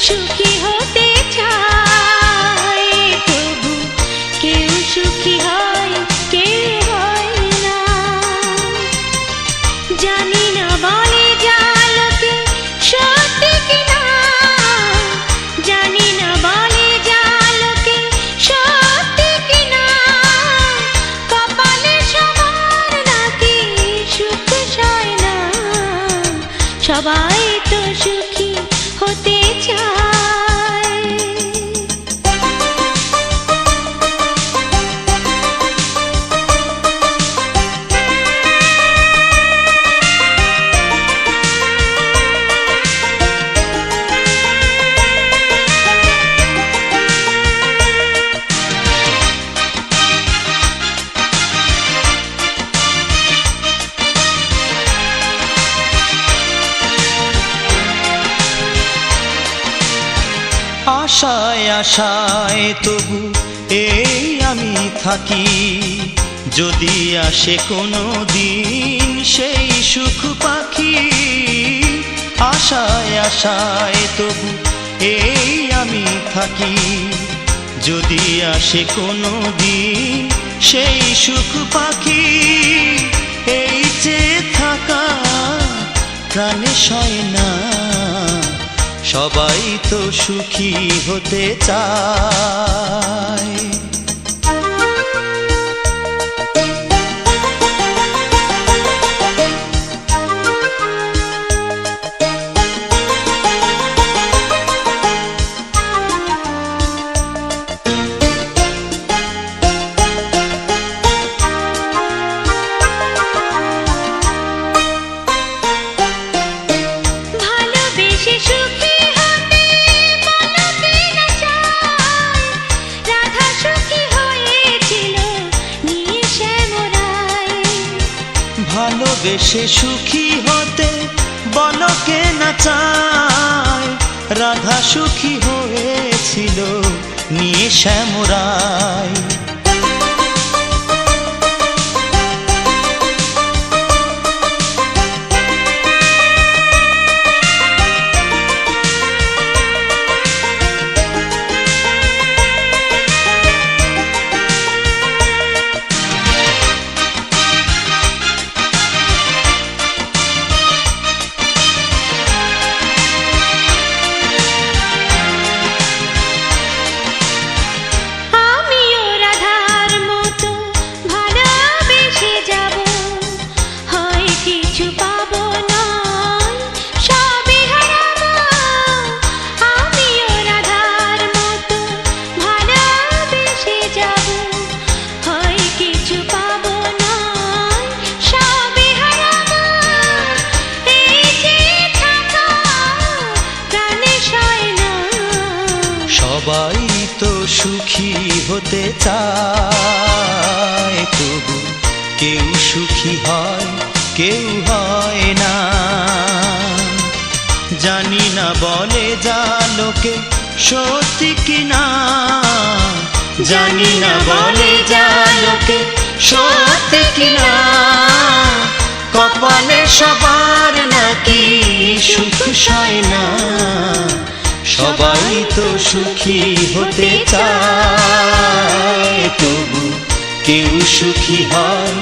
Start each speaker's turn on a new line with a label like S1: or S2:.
S1: সুখী হতে চায়, তবু কেউ সুখী হয় কেউ হয় না। জানি না বলে যা লোকে সত্যি কিনা, জানি না বলে যা লোকে সত্যি কিনা, কপালে সবার নাকি সুখ সয় না। সবাই তো সুখী হতে চায়।
S2: আশায় আশায় তবু এই আমি থাকি, যদি আসে কোনো দিন সেই সুখ পাখি। আশায় আশায় তবু এই আমি থাকি, যদি আসে কোনো দিন সেই সুখ পাখি। এই যে থাকা প্রাণে সয় না, সবাই তো সুখী হতে চায়। ভালোবেসে সুখী হতে বলো কে না চায়, রাধা সুখী হয়েছিল নিয়ে শ্যামরায়। সবাই তো সুখী হতে চায়, তবু কেউ সুখী হয় কেউ হয় না। জানি না বলে যা লোকে সত্যি কিনা, জানি না বলে যা লোকে সত্যি কিনা, কপালে সবার নাকি সুখ সয় না। সবাই তো সুখী হতে চায়, তবু কেউ সুখী হয়